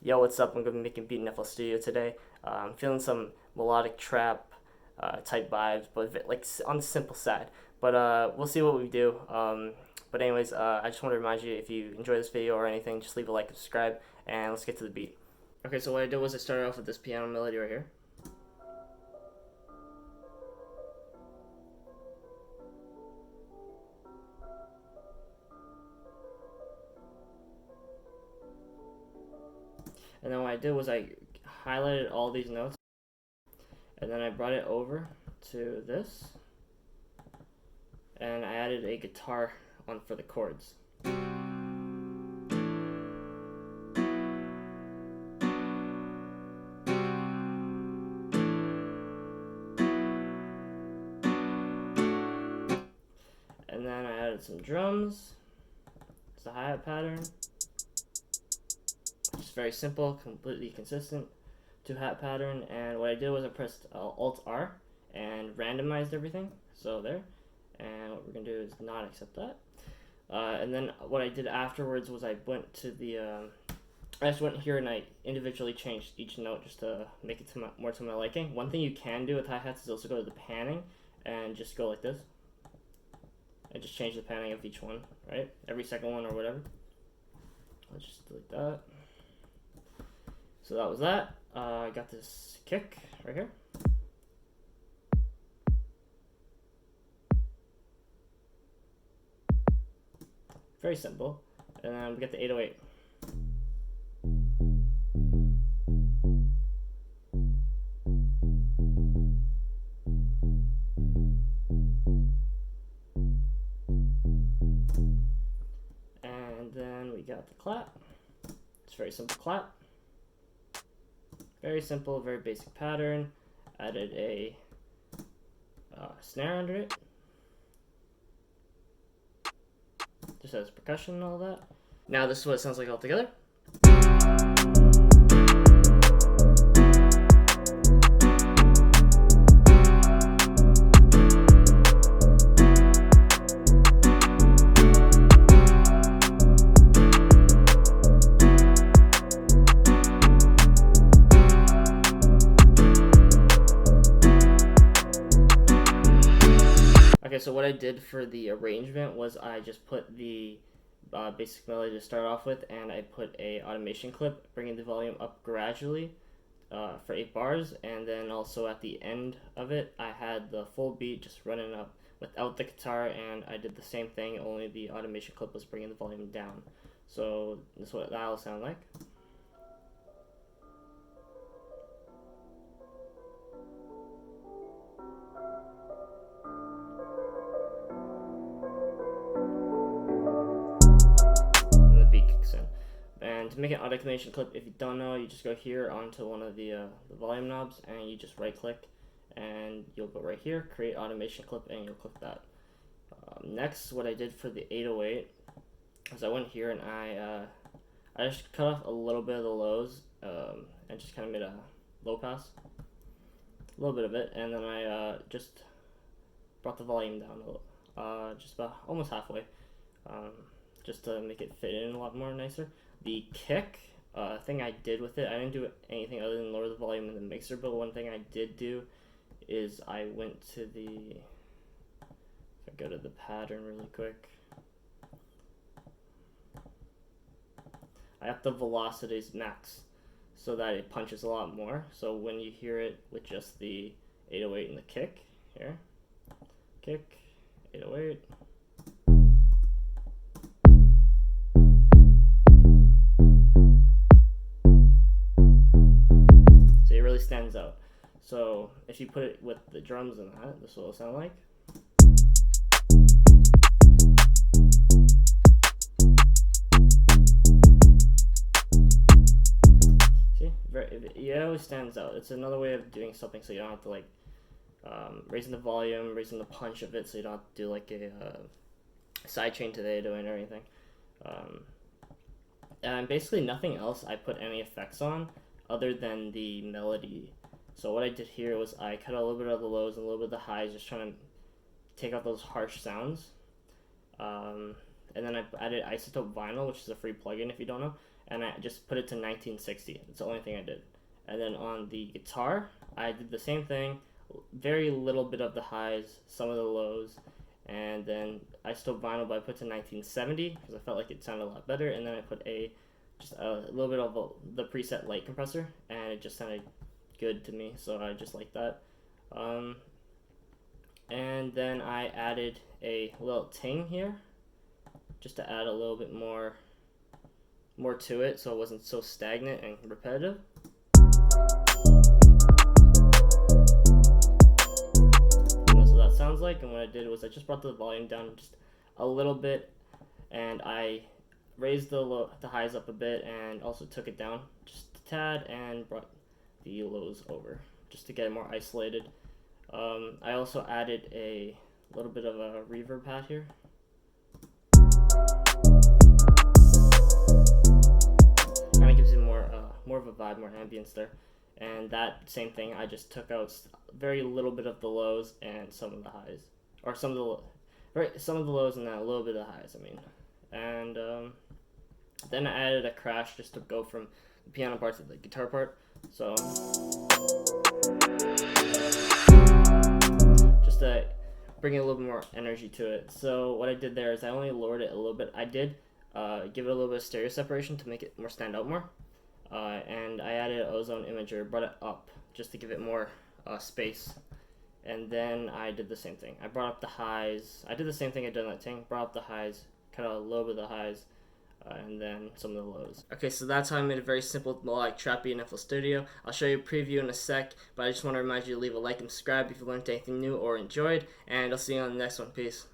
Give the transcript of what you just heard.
Yo, what's up? I'm gonna be making beat in FL Studio today. I'm feeling some melodic trap type vibes, but like on the simple side. But we'll see what we do. But anyways, I just want to remind you, if you enjoy this video or anything, just leave a like and subscribe, and let's get to the beat. Okay, so what I did was I started off with this piano melody right here. And then what I did was I highlighted all these notes, and then I brought it over to this, and I added a guitar on for the chords. And then I added some drums. It's a hi-hat pattern. Just very simple, completely consistent two-hat pattern. And what I did was I pressed Alt-R and randomized everything. So there. And what we're going to do is not accept that. And then what I did afterwards was I went to the... I just went here and I individually changed each note just to make it more to my liking. One thing you can do with hi-hats is also go to the panning and just go like this. And just change the panning of each one, right? Every second one or whatever. Let's just delete that. So that was that. I got this kick right here. Very simple. And then we got the 808. And then we got the clap. It's a very simple clap. Very simple, very basic pattern. Added a snare under it. Just has percussion and all that. Now this is what it sounds like all together. Okay, so what I did for the arrangement was I just put the basic melody to start off with, and I put a automation clip bringing the volume up gradually for 8 bars, and then also at the end of it I had the full beat just running up without the guitar, and I did the same thing, only the automation clip was bringing the volume down. So this is what that'll sound like. And to make an automation clip, if you don't know, you just go here onto one of the volume knobs, and you just right click, and you'll go right here, create automation clip, and you'll click that. Next, what I did for the 808 is I went here and I just cut off a little bit of the lows and just kind of made a low pass, a little bit of it, and then I just brought the volume down a little, just about almost halfway, just to make it fit in a lot more nicer. The kick thing I did with it, I didn't do anything other than lower the volume in the mixer, but one thing I did do is I went to the, if I go to the pattern really quick, I have the velocities max so that it punches a lot more. So when you hear it with just the 808 and the kick, here, kick, 808, stands out. So if you put it with the drums and that, this will sound like. See, it always stands out. It's another way of doing something, so you don't have to like raising the volume, raising the punch of it, so you don't have to do like a sidechain to the 808 or anything. And basically nothing else I put any effects on other than the melody. So what I did here was I cut a little bit of the lows and a little bit of the highs, just trying to take out those harsh sounds. And then I added Isotope Vinyl, which is a free plugin if you don't know. and I just put it to 1960. That's the only thing I did. And then on the guitar, I did the same thing, very little bit of the highs, some of the lows, and then I still vinyl, but I put to 1970 because I felt like it sounded a lot better. And then I put just a little bit of the preset light compressor, and it just sounded good to me, so I just like that. And then I added a little ting here, just to add a little bit more to it, so it wasn't so stagnant and repetitive. And that's what that sounds like. And what I did was I just brought the volume down just a little bit, and I raised the highs up a bit, and also took it down just a tad, and brought the lows over just to get it more isolated. I also added a little bit of a reverb pad here. Kind of gives it more of a vibe, more ambience there. And that same thing, I just took out very little bit of the lows and some of the highs, or some of the lows and then a little bit of the highs. I mean, and then I added a crash just to go from the piano part to the guitar part. So just to bring a little bit more energy to it. So what I did there is I only lowered it a little bit. I did give it a little bit of stereo separation to make it more stand out more. And I added an ozone imager, brought it up just to give it more space. And then I did the same thing. I brought up the highs. I did the same thing I did on that thing. Brought up the highs, kind of a little bit of the highs, and then some of the lows. Okay, so that's how I made a very simple melodic trap beat in FL Studio. I'll show you a preview in a sec, but I just want to remind you to leave a like and subscribe if you learned anything new or enjoyed, and I'll see you on the next one. Peace.